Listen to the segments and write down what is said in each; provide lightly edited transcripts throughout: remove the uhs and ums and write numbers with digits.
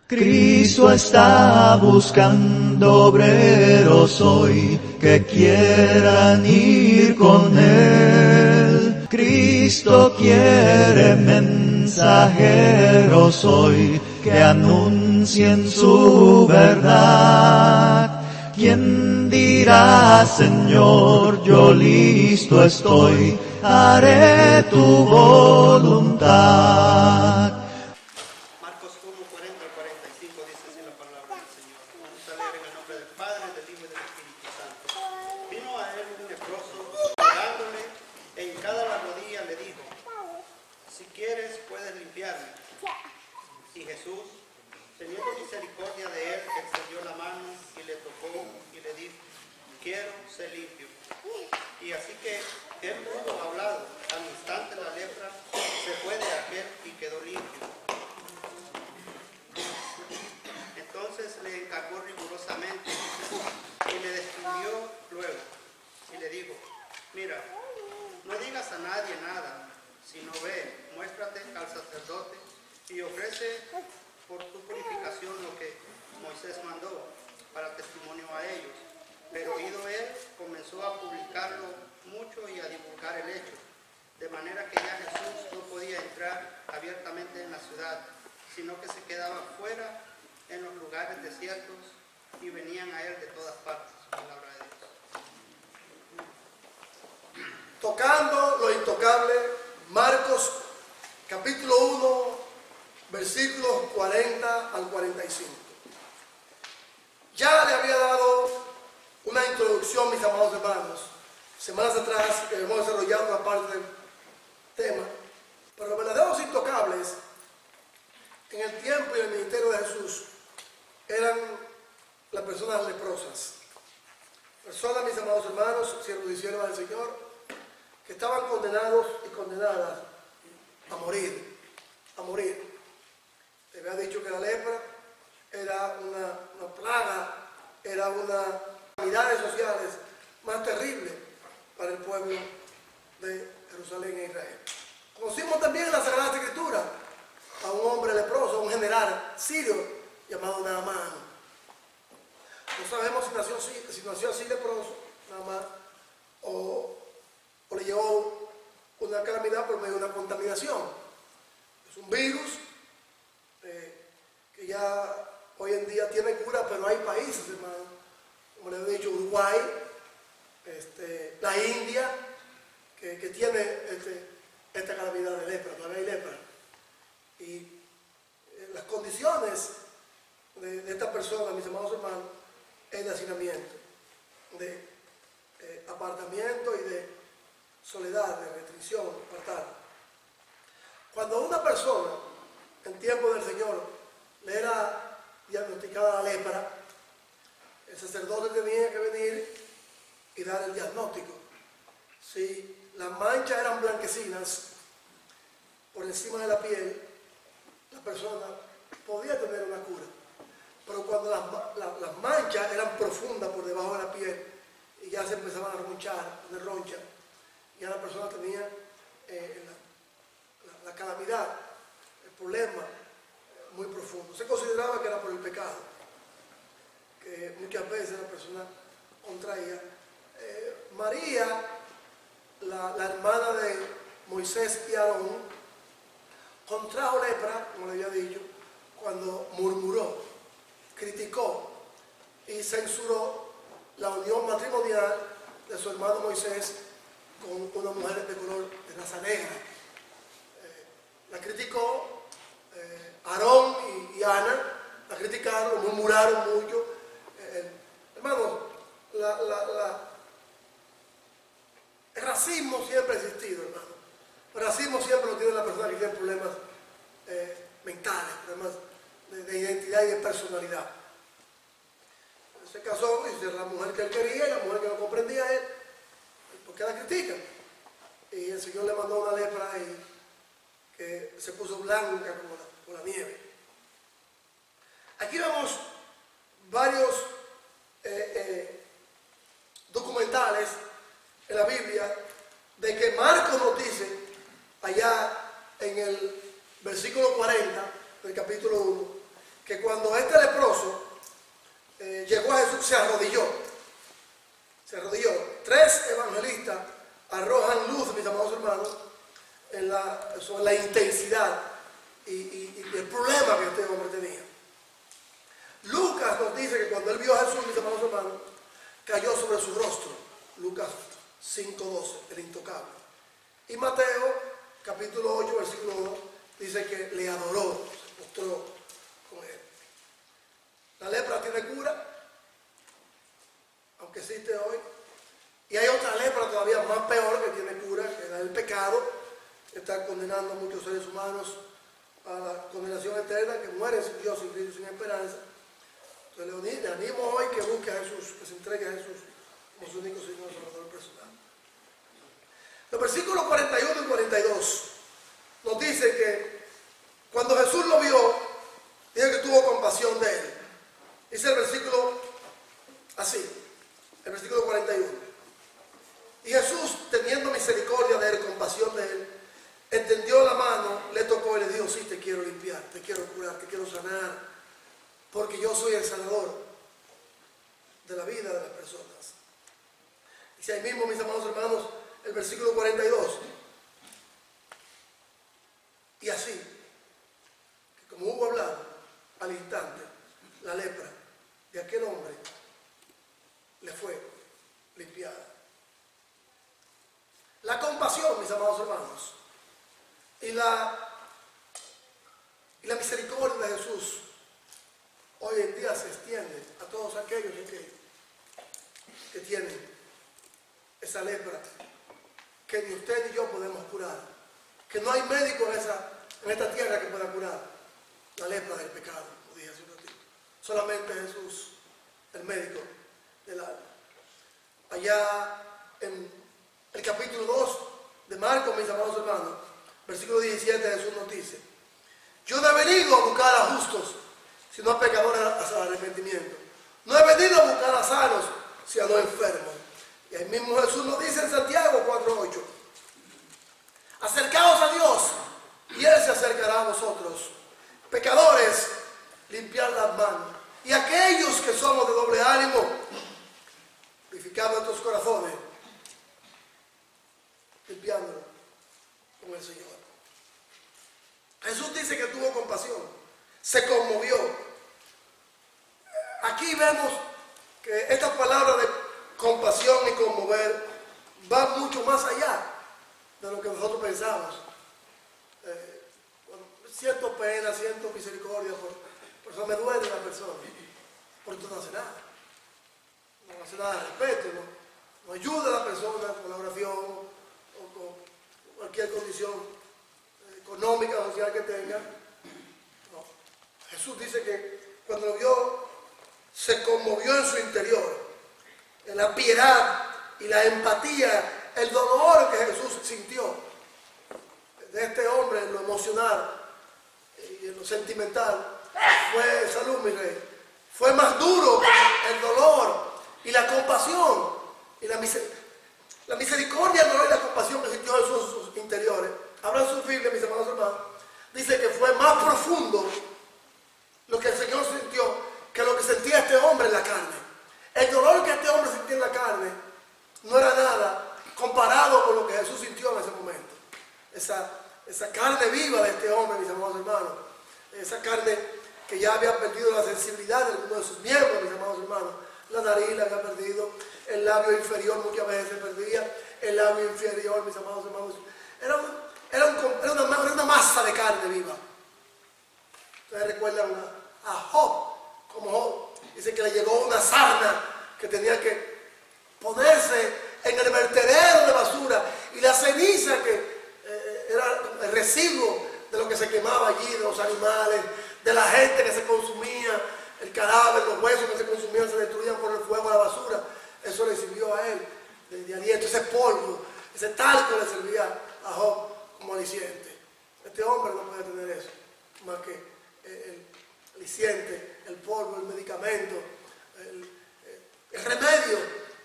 Cristo está buscando obreros hoy que quieran ir con Él. Cristo quiere mensajeros hoy que anuncien su verdad. ¿Quién dirá, Señor, yo listo estoy, haré tu voluntad? Marcos 1:40-45 dice así la palabra del Señor. Vamos a leer en el nombre del Padre, del Hijo y del Espíritu Santo. Vino a él un leproso, rogándole en cada la rodilla le dijo: si quieres puedes limpiarme. Y Jesús, teniendo misericordia de él, extendió la mano y le tocó y le dijo: quiero ser limpio. Y así que él pudo hablar, al instante la lepra se fue de aquel y quedó limpio. Entonces le encargó rigurosamente y le describió luego y le dijo: mira, no digas a nadie nada, sino ve, muéstrate al sacerdote y ofrece por tu purificación lo que Moisés mandó para testimonio a ellos. Pero oído él, comenzó a publicarlo mucho y a divulgar el hecho, de manera que ya Jesús no podía entrar abiertamente en la ciudad, sino que se quedaba fuera en los lugares desiertos y venían a él de todas partes. Palabra de Dios. Tocando lo intocable, Marcos capítulo 1, versículos 40 al 45. Ya le había dado una introducción, mis amados hermanos, semanas atrás, que hemos desarrollado una parte del tema, pero los verdaderos intocables en el tiempo y en el ministerio de Jesús eran las personas leprosas. Personas, mis amados hermanos, siervos y siervas del Señor, que estaban condenados y condenadas a morir, a morir. Te había dicho que la lepra era una plaga, era una calamidades sociales más terrible para el pueblo de Jerusalén e Israel. Conocimos también en la Sagrada Escritura a un hombre leproso, a un general sirio llamado Naamán. No sabemos si nació así leproso, nada más, o le llevó una calamidad por medio de una contaminación. Es un virus que ya hoy en día tiene cura, pero hay países, hermano, como les he dicho, Uruguay, la India, que tiene esta calamidad de lepra, todavía hay lepra. Y las condiciones de esta persona, mis amados hermanos, es de hacinamiento, de apartamiento y de soledad, de restricción, apartado. Cuando una persona, en tiempo del Señor, le era diagnosticada la lepra, el sacerdote tenía que venir y dar el diagnóstico. Si las manchas eran blanquecinas por encima de la piel, la persona podía tener una cura. Pero cuando las manchas eran profundas por debajo de la piel y ya se empezaban a ronchar, de roncha, ya la persona tenía la calamidad, el problema muy profundo. Se consideraba que era por el pecado, que muchas veces la persona contraía. María, la hermana de Moisés y Aarón, contrajo lepra, como le había dicho, cuando murmuró, criticó y censuró la unión matrimonial de su hermano Moisés con una mujer de color de raza negra. La criticó, Aarón y Ana la criticaron, murmuraron mucho. Hermanos, el racismo siempre ha existido, hermano. El racismo siempre lo tiene la persona que tiene problemas mentales, problemas de identidad y de personalidad. Se casó y es la mujer que él quería y la mujer que no comprendía a él. ¿Por qué la critican? Y el Señor le mandó una lepra que se puso blanca como la nieve. Aquí vemos varios documentales en la Biblia de que Marcos nos dice allá en el versículo 40 del capítulo 1 que cuando este leproso llegó a Jesús, se arrodilló. Se arrodilló. 3 evangelistas arrojan luz, mis amados hermanos, sobre la intensidad y el problema que este hombre tenía. Lucas nos dice que cuando él vio a Jesús, mis amados hermanos, cayó sobre su rostro. Lucas 5:12, el intocable. Y Mateo, capítulo 8, versículo 2, dice que le adoró, se postró con él. La lepra tiene cura, aunque existe hoy. Y hay otra lepra todavía más peor que tiene cura, que es el pecado, que está condenando a muchos seres humanos a la condenación eterna, que mueren sin Dios, sin Cristo, sin esperanza. Entonces le animo hoy que busque a Jesús, que se entregue a Jesús como su único Señor y Salvador personal. Los versículos 41 y 42 nos dice que cuando Jesús lo vio, dice que tuvo compasión de él. Dice el versículo así, el versículo 41. Y Jesús, teniendo misericordia de él, compasión de él, extendió la mano, le tocó y le dijo: sí, te quiero limpiar, te quiero curar, te quiero sanar, porque yo soy el sanador de la vida de las personas. Dice ahí mismo, mis amados hermanos, el versículo 42. Y así, que como hubo hablado, al instante, la lepra de aquel hombre le fue limpiada. La compasión, mis amados hermanos, y la misericordia de Jesús hoy en día se extiende a todos aquellos que tienen esa lepra que ni usted ni yo podemos curar, que no hay médico en esta tierra que pueda curar la lepra del pecado, como dije hace un ratito. Solamente Jesús, el médico del alma. Allá en el capítulo 2 de Marcos, mis amados hermanos, versículo 17, Jesús nos dice: yo no he venido a buscar a justos, sino a pecadores al arrepentimiento. No he venido a buscar a sanos, sino a los enfermos. Y ahí mismo Jesús nos dice en Santiago 4:8: acercaos a Dios y Él se acercará a vosotros. Pecadores, limpiad las manos. Y aquellos que somos de doble ánimo, purificad nuestros corazones, limpiándolo con el Señor. Jesús dice que tuvo compasión, se conmovió. Aquí vemos que esta palabra de compasión y conmover va mucho más allá de lo que nosotros pensamos. Siento pena, siento misericordia, por eso me duele la persona, por esto no hace nada. No hace nada de respeto, no ayuda a la persona con la oración o con cualquier condición económica o social que tenga. No. Jesús dice que cuando lo vio, se conmovió en su interior, en la piedad y la empatía, el dolor que Jesús sintió de este hombre en lo emocional y en lo sentimental. Fue, salud mi rey, fue más duro el dolor y la compasión y la misericordia, el dolor y la compasión que sintió Jesús en sus interiores. Abran su Biblia, mis hermanos hermanos. Dice que fue más profundo lo que el Señor sintió que lo que sentía este hombre en la carne. El dolor que este hombre sentía en la carne no era nada comparado con lo que Jesús sintió en ese momento. Esa carne viva de este hombre, mis amados hermanos, esa carne que ya había perdido la sensibilidad de algunos de sus miembros, mis amados hermanos. La nariz la había perdido, el labio inferior muchas veces se perdía, el labio inferior, mis amados hermanos, era una masa de carne viva. Ustedes recuerdan a Job, como Job dice que le llegó una sarna que tenía que ponerse en el vertedero de basura, y la ceniza que era el residuo de lo que se quemaba allí, de los animales, de la gente que se consumía, el cadáver, los huesos que se consumían, se destruían por el fuego a la basura. Eso le sirvió a él de aliento, ese polvo, ese talco le servía a Job como aliciente. Este hombre no puede tener eso, más que el aliciente, el polvo, el medicamento, el remedio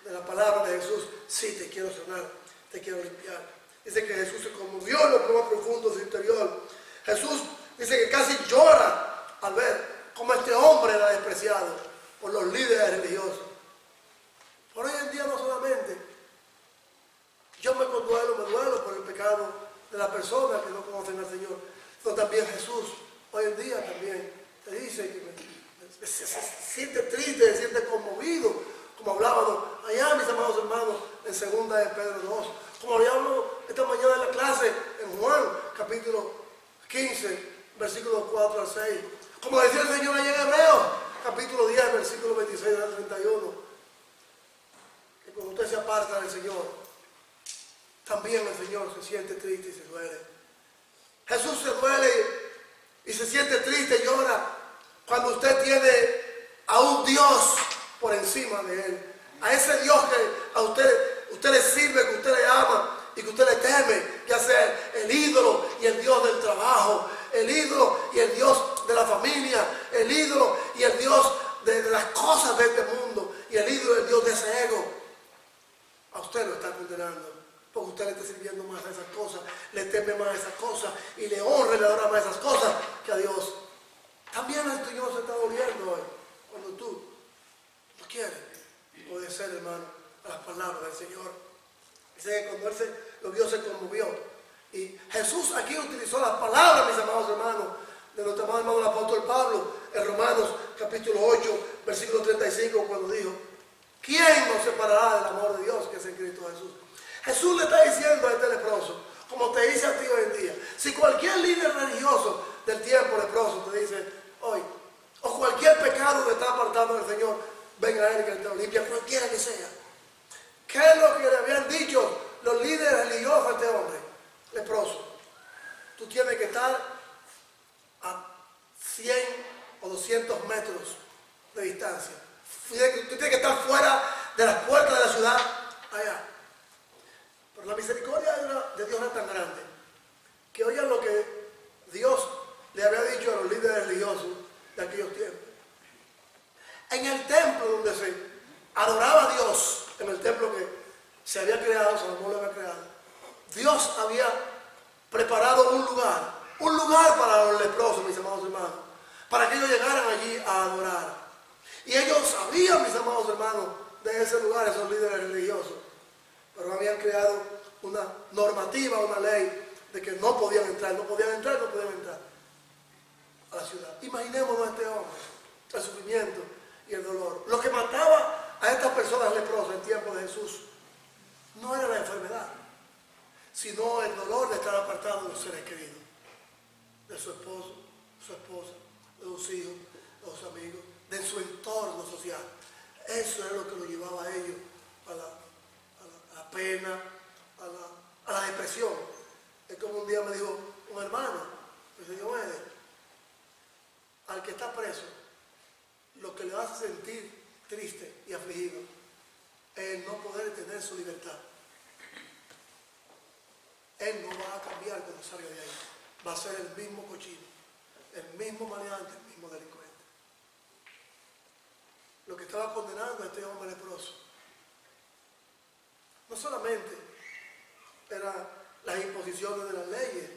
de la palabra de Jesús. Sí, te quiero sanar, te quiero limpiar. Dice que Jesús se conmovió en lo más profundo de su interior. Jesús dice que casi llora al ver como este hombre era despreciado por los líderes religiosos. Por hoy en día no solamente yo me duelo por el pecado de las personas que no conocen al Señor, sino también Jesús hoy en día también te dice que se siente triste, se siente conmovido, como hablábamos allá, mis amados hermanos, en 2 de Pedro 2, como hablábamos esta mañana en la clase en Juan capítulo 15, versículos 4 al 6, como decía el Señor allá en Hebreos capítulo 10, versículo 26 al 31, que cuando usted se aparta del Señor, también el Señor se siente triste y se duele. Jesús se duele y se siente triste y llora cuando usted tiene a un Dios por encima de él, a ese Dios que a usted le sirve, que usted le ama y que usted le teme, ya sea el ídolo y el Dios del trabajo, el ídolo y el Dios de la familia, el ídolo y el Dios de las cosas de este mundo, y el ídolo y el Dios de ese ego. A usted lo está condenando, porque usted le está sirviendo más a esas cosas, le teme más a esas cosas, y le honra y le adora más a esas cosas que a Dios. También el Señor se está doliendo hoy, cuando tú no quieres obedecer, hermano, a las palabras del Señor. Dice que cuando él lo vio, se conmovió. Y Jesús aquí utilizó las palabras, mis amados hermanos, de nuestro amado hermano el apóstol Pablo, en Romanos capítulo 8, versículo 35, cuando dijo: ¿quién nos separará del amor de Dios que es en Cristo Jesús? Jesús le está diciendo a este leproso, como te dice a ti hoy en día, si cualquier líder religioso del tiempo leproso te dice hoy, o cualquier pecado que está apartando del Señor, venga a él que te lo limpia, cualquiera que sea. ¿Qué es lo que le habían dicho los líderes religiosos a este hombre leproso? Tú tienes que estar a 100 o 200 metros de distancia. Tú tienes que estar fuera de las puertas de la ciudad, allá. Pero la misericordia de Dios era tan grande que oigan lo que Dios le había dicho a los líderes religiosos de aquellos tiempos. En el templo donde se adoraba a Dios, en el templo que se había creado, Salomón lo había creado, Dios había preparado un lugar para los leprosos, mis amados hermanos, para que ellos llegaran allí a adorar. Y ellos sabían, mis amados hermanos, de ese lugar, esos líderes religiosos, pero habían creado una normativa, una ley de que no podían entrar a la ciudad. Imaginémonos a este hombre, el sufrimiento y el dolor. Lo que mataba a estas personas leprosas en tiempo de Jesús no era la enfermedad, sino el dolor de estar apartado de los seres queridos, de su esposo, su esposa, de sus hijos, de sus amigos, de su entorno social. Eso es lo que lo llevaba a ellos a la pena, a la depresión. Es como un día me dijo un hermano, me dice: Diomedes, al que está preso, lo que le hace sentir triste y afligido es el no poder tener su libertad. Él no va a cambiar cuando salga de ahí. Va a ser el mismo cochino, el mismo maleante, el mismo delincuente. Lo que estaba condenando a este hombre leproso no solamente eran las imposiciones de las leyes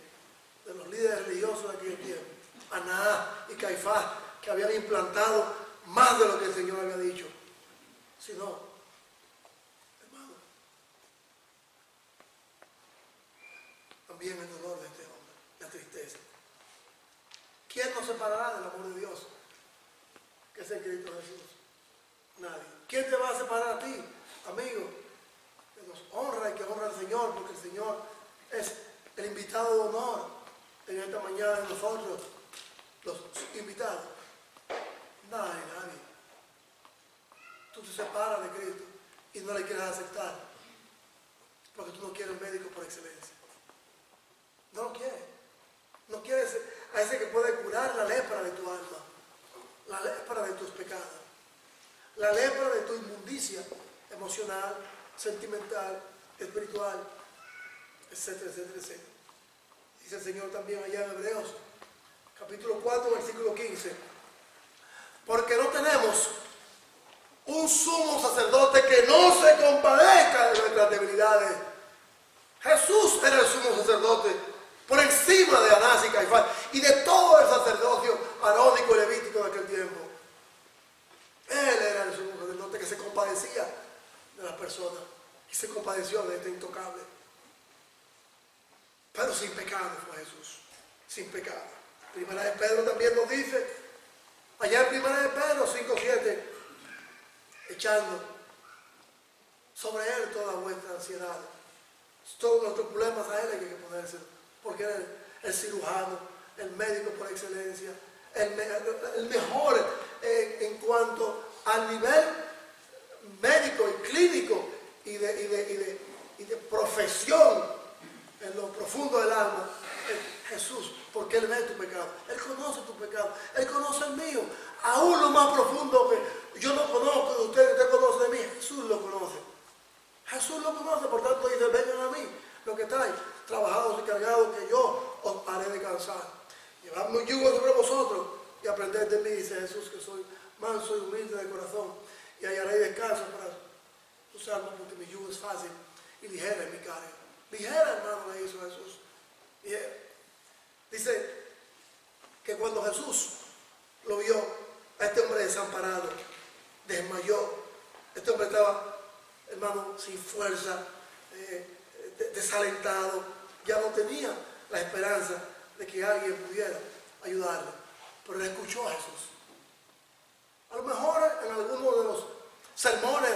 de los líderes religiosos de aquel tiempo, Anás y Caifás, que habían implantado más de lo que el Señor había dicho, sino, hermano, también el dolor de este hombre, la tristeza. ¿Quién nos separará del amor de Dios que es en Cristo Jesús? Nadie. ¿Quién te va a separar a ti, amigo, que nos honra y que honra al Señor? Porque el Señor es el invitado de honor en esta mañana de nosotros, los invitados. Nadie. Tú te separas de Cristo y no le quieres aceptar porque tú no quieres un médico por excelencia. No lo quieres. No quieres a ese que puede curar la lepra de tu alma, la lepra de tus pecados, la lepra de tu inmundicia emocional, sentimental, espiritual, etcétera, etcétera, etcétera. Dice el Señor también allá en Hebreos, capítulo 4, versículo 15. Porque no tenemos un sumo sacerdote que no se compadezca de nuestras debilidades. Jesús era el sumo sacerdote por encima de Anás y Caifás y de todo el sacerdocio arónico y levítico de aquel tiempo. compadecía de las personas y se compadeció de este intocable. Pero sin pecado fue Jesús, sin pecado. Primera de Pedro también nos dice, allá en Primera de Pedro 5:7, echando sobre él toda vuestra ansiedad. Todos nuestros problemas a él hay que ponerse, porque él es el cirujano, el médico por excelencia, el mejor en cuanto al nivel médico y clínico y de profesión en lo profundo del alma. Jesús, porque Él ve tu pecado, Él conoce tu pecado, Él conoce el mío, aún lo más profundo que yo no conozco de usted conoce de mí, Jesús lo conoce. Jesús lo conoce, por tanto dice, vengan a mí, los que estáis trabajados y cargados, que yo os haré descansar. Llevad mi yugo sobre vosotros y aprended de mí, dice Jesús, que soy manso y humilde de corazón, y hallaré descanso para tus almas, porque mi yugo es fácil y ligera es mi carga. Ligera, hermano, le hizo Jesús. Y dice que cuando Jesús lo vio, a este hombre desamparado, desmayó. Este hombre estaba, hermano, sin fuerza, desalentado, ya no tenía la esperanza de que alguien pudiera ayudarle, pero él escuchó a Jesús. A lo mejor en alguno de los sermones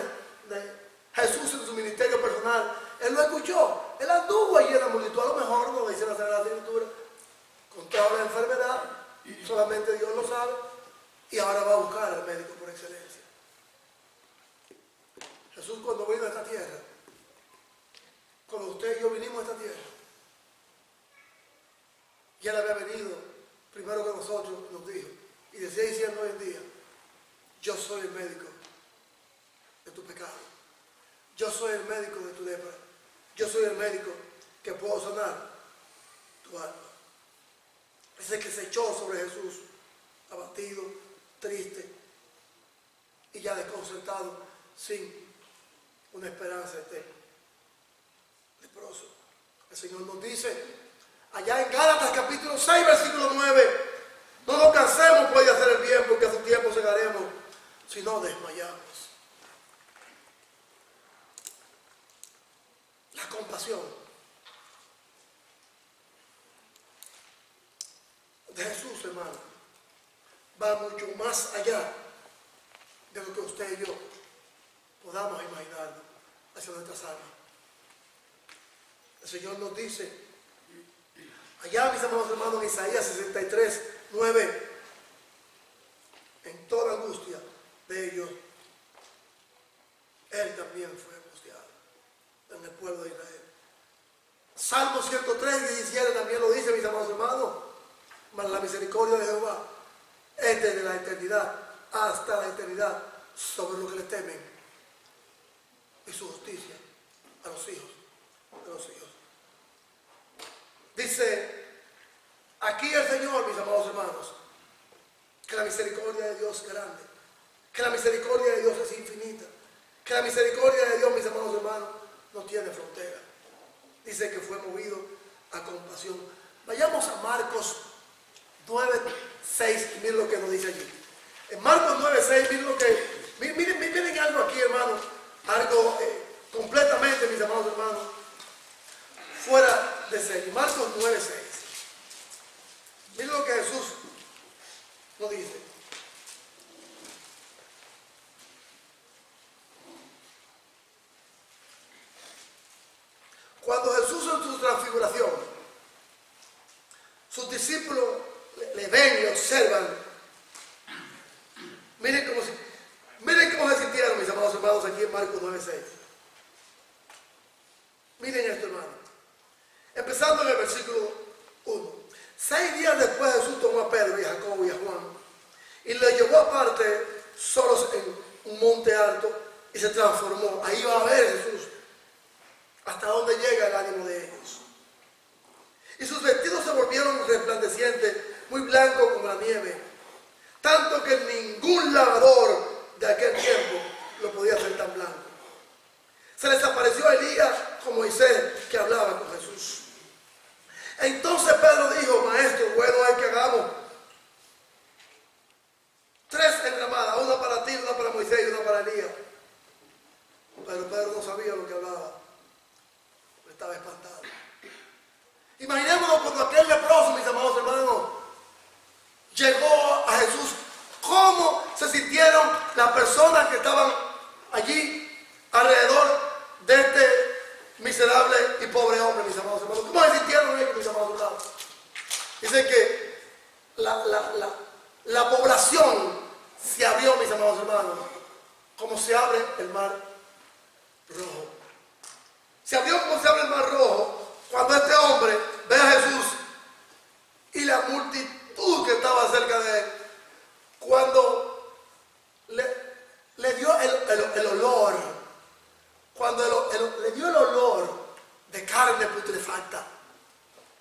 de Jesús en su ministerio personal, él lo escuchó, él anduvo allí en la multitud, a lo mejor no lo dice la Sagrada Escritura, contrajo la enfermedad, solamente Dios lo sabe, y ahora va a buscar al médico por excelencia. Jesús, cuando vino a esta tierra, cuando usted y yo vinimos a esta tierra, y él había venido primero que nosotros, nos dijo, y decía diciendo hoy en día, yo soy el médico de tu pecado, yo soy el médico de tu lepra, yo soy el médico que puedo sanar tu alma. Ese que se echó sobre Jesús, abatido, triste y ya desconcertado, sin una esperanza eterna, leproso. El Señor nos dice, allá en Gálatas capítulo 6, versículo 9, no nos cansemos pues de hacer el bien, porque a su tiempo segaremos, si no desmayamos. La compasión de Jesús, hermano, va mucho más allá de lo que usted y yo podamos imaginar hacia nuestras almas. El Señor nos dice, allá, mis amados hermanos, en Isaías 63, 9, en toda angustia de ellos, Él también fue angustiado, en el pueblo de Israel. Salmo 103, 17 también lo dice, mis amados hermanos, mas la misericordia de Jehová es desde la eternidad hasta la eternidad sobre los que le temen, y su justicia a los hijos de los hijos. Dice aquí el Señor, mis amados hermanos, que la misericordia de Dios es grande, que la misericordia de Dios es infinita, que la misericordia de Dios, mis amados hermanos, no tiene frontera. Dice que fue movido a compasión. Vayamos a Marcos 9, 6, y miren lo que nos dice allí. En Marcos 9, 6, miren algo aquí, hermano, algo completamente, mis amados hermanos, fuera de serie. Marcos 9, 6. Miren lo que Jesús nos dice. Cuando Jesús en su transfiguración, sus discípulos le ven y observan, miren cómo se sintieron, mis amados hermanos, aquí en Marcos 9, 6. Miren esto, hermano. Empezando en el versículo 1. 6 días después Jesús tomó a Pedro y a Jacobo y a Juan y le llevó aparte solos en un monte alto y se transformó. Ahí va a ver Jesús hasta dónde llega el ánimo de ellos. Y sus vestidos se volvieron resplandecientes, muy blancos como la nieve, tanto que ningún lavador de aquel tiempo lo podía hacer tan blanco. Se les apareció a Elías como Moisés, que hablaba con Jesús. Entonces Pedro dijo, maestro, bueno hay que hagamos 3 enramadas, una para ti, una para Moisés y una para Elías. Pedro no sabía lo que hablaba. Estaba espantado. Imaginémonos cuando aquel leproso, mis amados hermanos, llegó a Jesús, cómo se sintieron las personas que estaban allí alrededor de este miserable y pobre hombre, mis amados hermanos. ¿Cómo se sintieron ellos, mis amados hermanos? Dicen que la población se abrió, mis amados hermanos, como se abre el mar rojo. Se abrió como se abre el mar rojo cuando este hombre ve a Jesús y la multitud que estaba cerca de él, cuando le dio el olor, cuando le dio el olor de carne putrefacta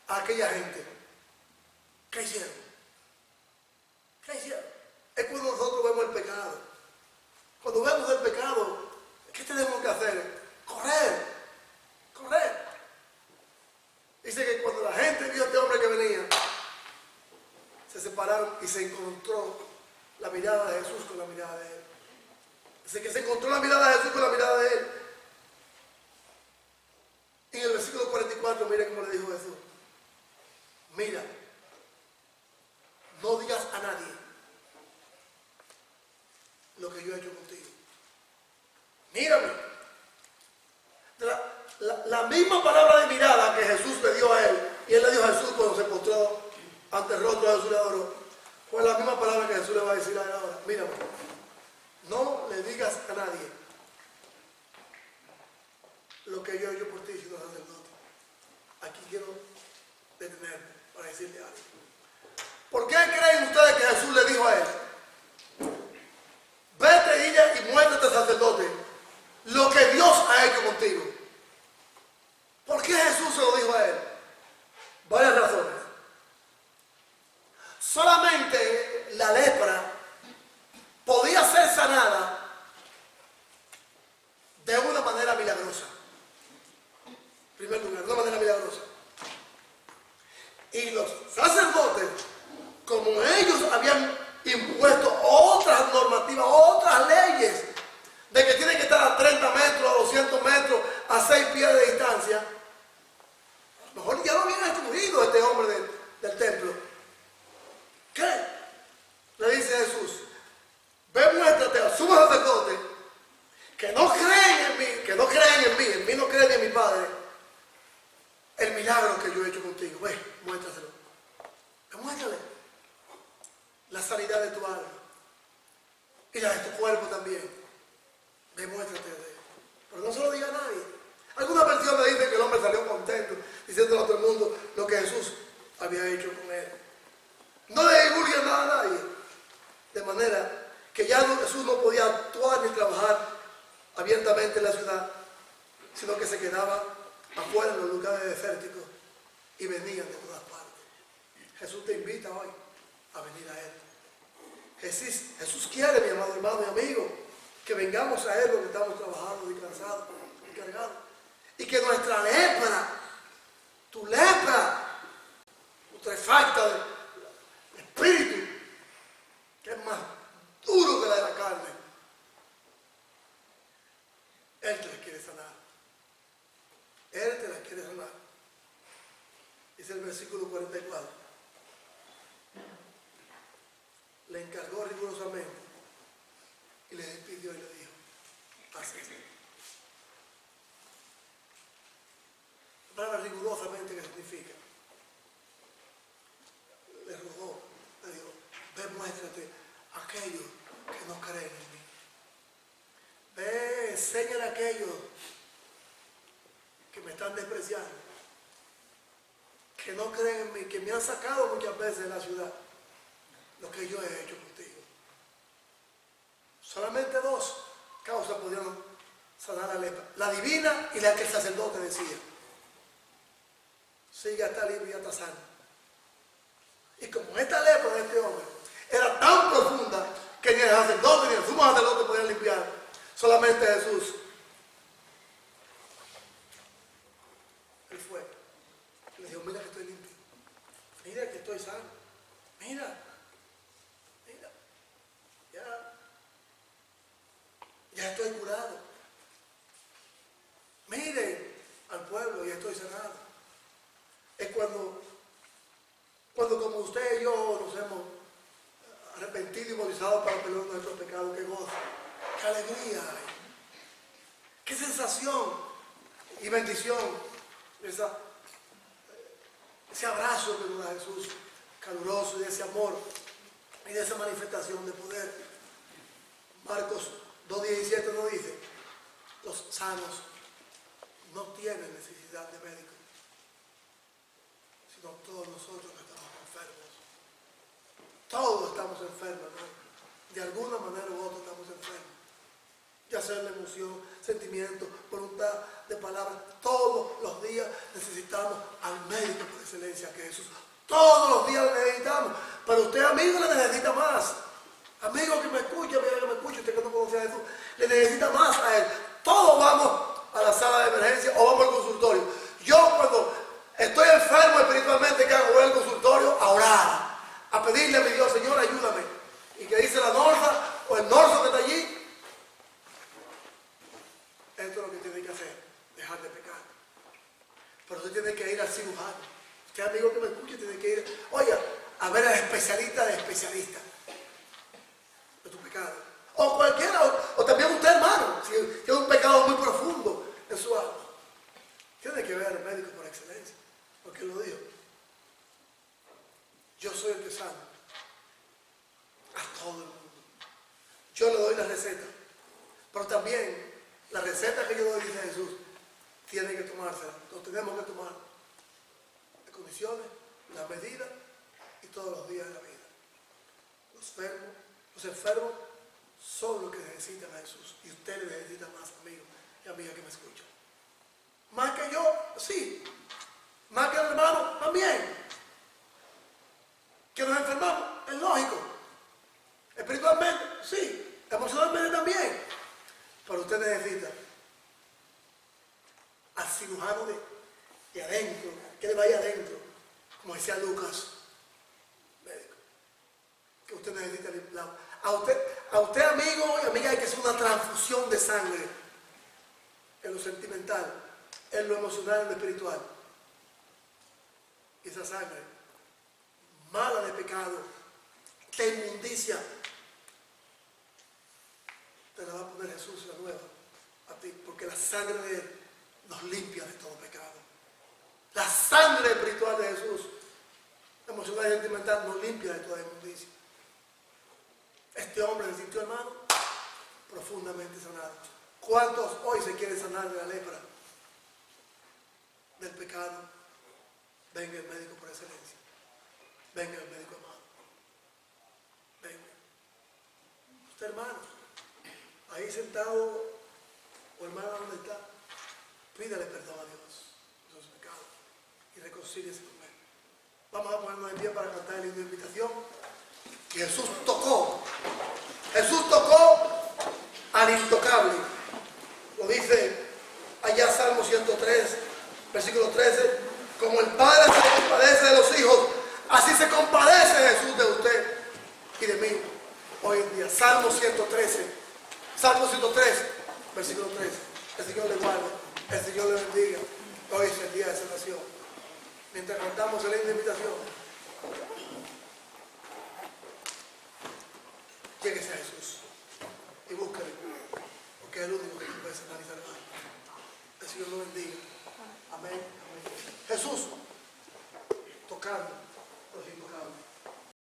a aquella gente. ¿Qué hicieron? ¿Qué hicieron? Es cuando nosotros vemos el pecado. Cuando vemos el pecado, ¿qué tenemos que hacer? Correr. Dice que cuando la gente vio a este hombre que venía, se separaron y se encontró la mirada de Jesús con la mirada de él. Dice que se encontró la mirada de Jesús con la mirada de él. En el versículo 44, mire cómo le dijo Jesús. Mira, no digas a nadie lo que yo he hecho contigo. Mírame. La misma palabra de mirada que Jesús le dio a él, y él le dio a Jesús cuando se postró ante el rostro de Jesús y le adoró, fue la misma palabra que Jesús le va a decir a él ahora. Mírame, no le digas a nadie lo que yo he hecho por ti, siendo sacerdote. Aquí quiero detenerme para decirle algo. ¿Por qué creen ustedes que Jesús le dijo a él? Vete y muéstrate, sacerdote, lo que Dios ha hecho contigo. ¿Por qué Jesús se lo dijo a él? Varias razones. Solamente la lepra podía ser sanada de una manera milagrosa. En primer lugar, de una manera milagrosa. Y los sacerdotes, como ellos habían impuesto otras normativas, otras leyes, de que tienen que estar a 30 metros, a 200 metros, a 6 pies de distancia, a lo mejor ya lo habían excluido este hombre del templo. ¿Qué? Le dice Jesús, ve, muéstrate al sumo sacerdote, que no creen en mí no creen en mi Padre, el milagro que yo he hecho contigo. Ve, muéstraselo. Muéstrale la sanidad de tu alma y la de tu cuerpo también. Demuéstrate de él. Pero no se lo diga a nadie. Algunas versiones dicen que el hombre salió contento, diciéndole a todo el mundo lo que Jesús había hecho con él. No le divulguen nada a nadie. De manera que ya Jesús no podía actuar ni trabajar abiertamente en la ciudad, sino que se quedaba afuera en los lugares desérticos y venían de todas partes. Jesús te invita hoy a venir a Él. Jesús quiere, mi amado hermano y amigo, que vengamos a Él, porque estamos trabajando y cansados y cargados. Y que nuestra lepra, tu lepra, putrefacta de espíritu, que es más duro que la de la carne, Él te la quiere sanar. Él te la quiere sanar. Dice el versículo 44. Le encargó rigurosamente y le despidió y le dijo, haz esto. La palabra rigurosamente, ¿qué significa? Le rogó, le dijo, ve, muéstrate a aquellos que no creen en mí. Ve, enséñale a aquellos que me están despreciando, que no creen en mí, que me han sacado muchas veces de la ciudad, lo que yo he hecho contigo. Solamente dos causas pudieron sanar la lepra: la divina y la que el sacerdote decía. Sí, ya está libre, ya está sano. Y como esta lepra de este hombre era tan profunda que ni el sacerdote ni el sumo sacerdote podían limpiar, solamente Jesús. Él fue. Le dijo, mira que estoy limpio. Mira que estoy sano. Mira. Ya estoy curado. sanado. Es cuando como usted y yo nos hemos arrepentido y bautizado para el perdón de nuestros pecados, qué gozo, qué alegría hay, qué sensación y bendición, ese abrazo que nos da Jesús, caluroso, y de ese amor y de esa manifestación de poder. Marcos 2:17 nos dice, los sanos no tienen necesidad de médico, sino todos nosotros que estamos enfermos. Todos estamos enfermos, ¿no? De alguna manera u otra estamos enfermos. Ya sea la emoción, sentimiento, voluntad, de palabra. Todos los días necesitamos al médico por excelencia que es Jesús. Todos los días le necesitamos. Pero usted, amigo, le necesita más. Amigo que me escucha, amigo que me escucha, usted que no conoce a Jesús, le necesita más a Él. Todos vamos a la sala de emergencia o vamos al consultorio. Yo cuando estoy enfermo espiritualmente, ¿qué hago? Voy al consultorio a orar, a pedirle a mi Dios, Señor, ayúdame. Y que dice la Norsa o el Norso que está allí, esto es lo que tiene que hacer, dejar de pecar. Pero usted tiene que ir al cirujano. Usted, amigo que me escuche, tiene que ir, oye, a ver al especialista de especialistas de tu pecado. O cualquiera, o también usted, hermano, si tiene un pecado muy profundo en su alma, tiene que ver al médico por excelencia, porque él lo dijo. Yo soy el que sana a todo el mundo. Yo le doy la receta, pero también la receta que yo doy, dice Jesús, tiene que tomársela. Lo tenemos que tomar en condiciones, las medidas y todos los días de la vida. Los enfermos son los que necesitan a Jesús y usted le necesita más, amigo y amiga que me escuchan. Más que yo, sí. Más que el hermano, también. Que nos enfermamos, es lógico. Espiritualmente, sí. Emocionalmente también. Pero usted necesita al cirujano de adentro, que le vaya adentro, como decía Lucas, médico, que usted necesita limpiar. A usted, amigo y amiga, hay que hacer una transfusión de sangre en lo sentimental, en lo emocional, en lo espiritual. Y esa sangre mala de pecado, de inmundicia, te la va a poner Jesús la nueva a ti, porque la sangre de Él nos limpia de todo pecado. La sangre espiritual de Jesús, emocional y sentimental, nos limpia de toda inmundicia. Este hombre se sintió, hermano, profundamente sanado. ¿Cuántos hoy se quieren sanar de la lepra, del pecado? Venga el médico por excelencia. Venga el médico amado. Venga. Usted, hermano, ahí sentado, o hermana, ¿dónde está? Pídale perdón a Dios por sus pecados y reconcíliese con Él. Vamos a ponernos en pie para cantar el himno de invitación. Y Jesús tocó al intocable. Lo dice allá Salmo 103, versículo 13. Como el Padre se compadece de los hijos, así se compadece Jesús de usted y de mí hoy en día. Salmo 103, versículo 13. El Señor le guarde, el Señor le bendiga. Hoy es el día de salvación. Mientras cantamos el himno de invitación, lléguese a Jesús y búsquele, porque es el único que puede sanar y salvar. El Señor lo bendiga. Amén. Amén. Jesús, tocando los intocables.